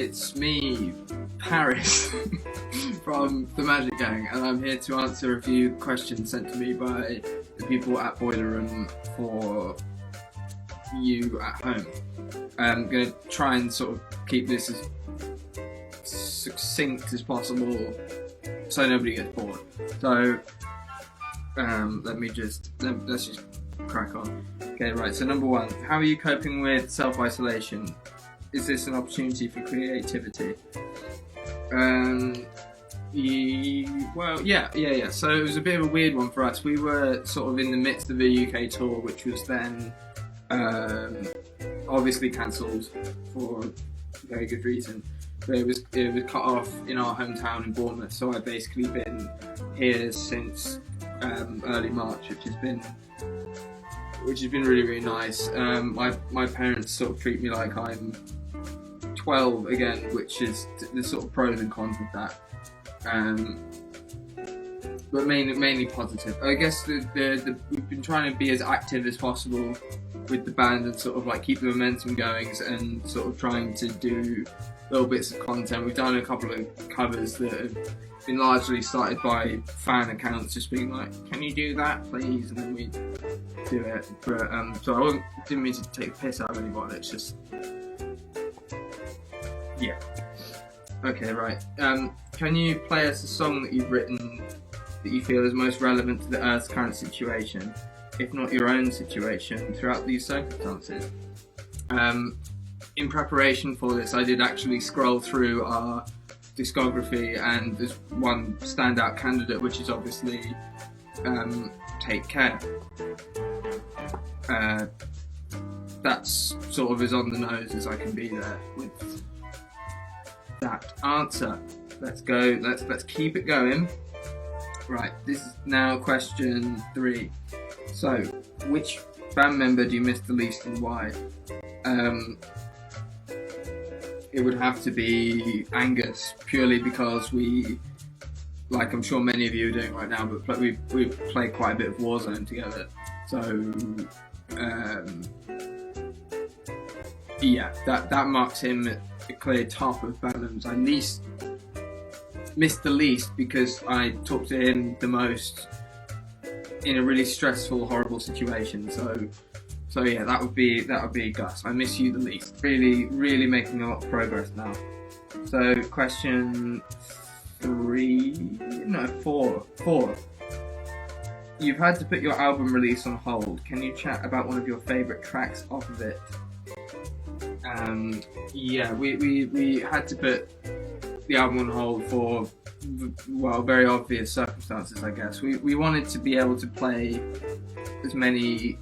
it's me, Paeris, from TheMagicGang, and I'm here to answer a few questions sent to me by the people at Boiler Room for you at home. I'm going to try and sort of keep this as succinct as possible so nobody gets bored. So let's just crack on. Okay, right, so number one, how are you coping with self-isolation? Is this an opportunity for creativity? Well, yeah. So it was a bit of a weird one for us. We were sort of in the midst of a UK tour, which was then obviously cancelled for very good reason. But it was cut off in our hometown in Bournemouth. So I've basically been here since early March, which has been really, really nice. My parents sort of treat me like I'm 12 again, which is the sort of pros and cons of that. But mainly positive. I guess we've been trying to be as active as possible with the band and sort of like keep the momentum going and sort of trying to do little bits of content. We've done a couple of covers that have been largely started by fan accounts just being like, can you do that please? And then we do it. But so didn't mean to take the piss out of anyone, it's just yeah. Okay, right. Can you play us a song that you've written that you feel is most relevant to the Earth's current situation, if not your own situation, throughout these circumstances? In preparation for this, I did actually scroll through our discography, and there's one standout candidate, which is obviously Take Care. That's sort of as on the nose as I can be there with that answer. Let's go, let's keep it going. Right, this is now question 3. So, which band member do you miss the least and why? It would have to be Angus, purely because we, like I'm sure many of you are doing right now, but we play quite a bit of Warzone together. So, yeah, that marks him at the clear top of bands I missed the least because I talked to him the most in a really stressful, horrible situation. So yeah, that would be Gus. I miss you the least. Really making a lot of progress now. So question 4. You've had to put your album release on hold. Can you chat about one of your favourite tracks off of it? Yeah, we had to put the album on hold for, well, very obvious circumstances, I guess. We wanted to be able to play as many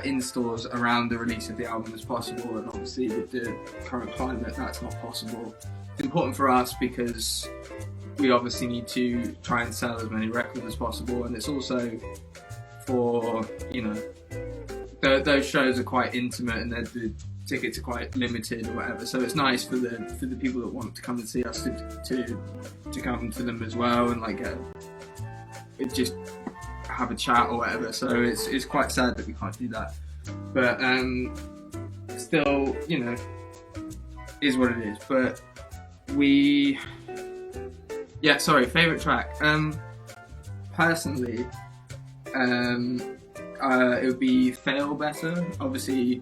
in-stores around the release of the album as possible, and obviously with the current climate that's not possible. It's important for us because we obviously need to try and sell as many records as possible, and it's also for, you know, those shows are quite intimate and the tickets are quite limited or whatever, so it's nice for the people that want to come and see us to come to them as well and like just have a chat or whatever. So it's quite sad that we can't do that, but still, you know, is what it is. But favourite track. Personally, it would be Fail Better. Obviously,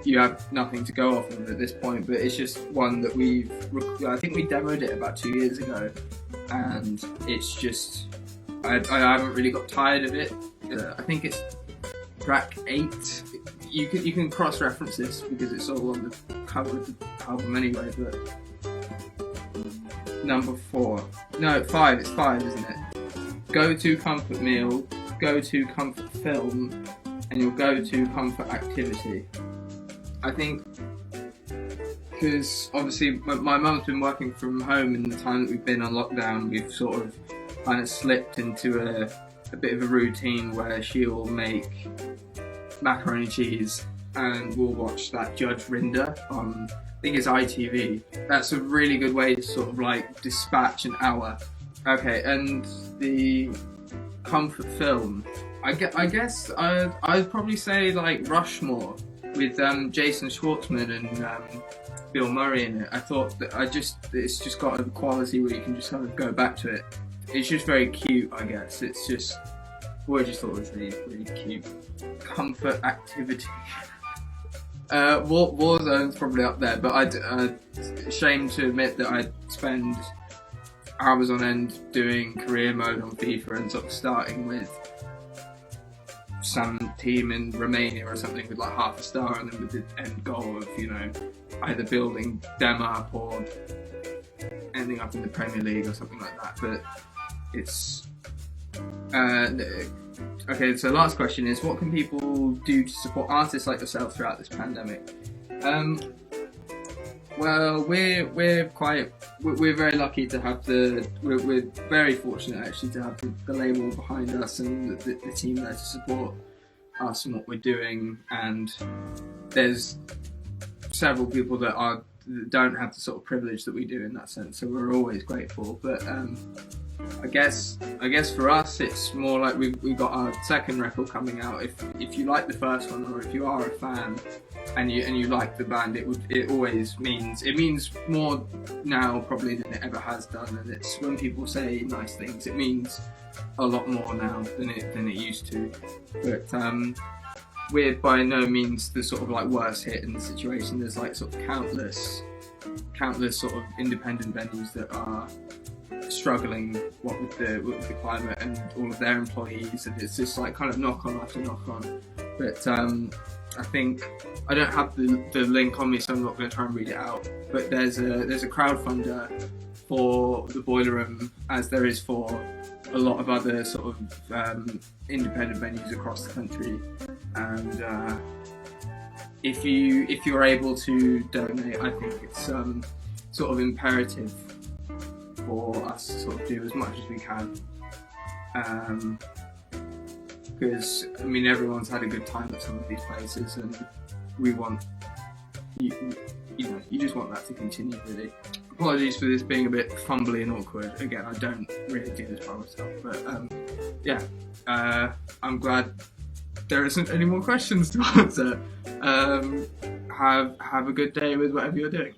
you have nothing to go off of at this point, but it's just one that I think we demoed it about 2 years ago, and it's just, I haven't really got tired of it. I think it's track 8. You can cross-reference this because it's all on the cover of the album anyway, but number 4. No, 5, it's 5, isn't it? Go-to comfort meal, go-to comfort film, and your go-to comfort activity. I think because obviously my mum's been working from home in the time that we've been on lockdown, we've sort of kind of slipped into a bit of a routine where she'll make macaroni and cheese and we'll watch that Judge Rinder on, I think it's ITV. That's a really good way to sort of like dispatch an hour. Okay, and the comfort film, I guess I'd probably say like Rushmore with Jason Schwartzman and Bill Murray in it. I thought that it's just got a quality where you can just kind of go back to it. It's just very cute, I guess. It's just, I just thought it was really, really cute. Comfort activity. Warzone's probably up there, but ashamed to admit that I spend hours on end doing career mode on FIFA and sort of starting with some team in Romania or something with like half a star, and then with the end goal of, you know, either building them up or ending up in the Premier League or something like that. But it's okay. So last question is, what can people do to support artists like yourself throughout this pandemic? Well, we're very lucky to have we're very fortunate actually to have the label behind us and the team there to support us and what we're doing. And there's several people that don't have the sort of privilege that we do in that sense, so we're always grateful. But I guess for us it's more like we've got our second record coming out. If you like the first one, or if you are a fan and you like the band, it always means more now probably than it ever has done. And it's when people say nice things, it means a lot more now than it used to. But we're by no means the sort of like worst hit in the situation. There's like sort of countless sort of independent venues that are struggling with the climate and all of their employees, and it's just like kind of knock on after knock on. But I think I don't have the link on me, so I'm not going to try and read it out. But there's a crowdfunder for the Boiler Room, as there is for a lot of other sort of independent venues across the country. And if you're able to donate, I think it's sort of imperative for us to sort of do as much as we can, because I mean everyone's had a good time at some of these places, and we want you just want that to continue, really. Apologies for this being a bit fumbly and awkward. Again, I don't really do this by myself, but yeah, I'm glad there isn't any more questions to answer. Have a good day with whatever you're doing.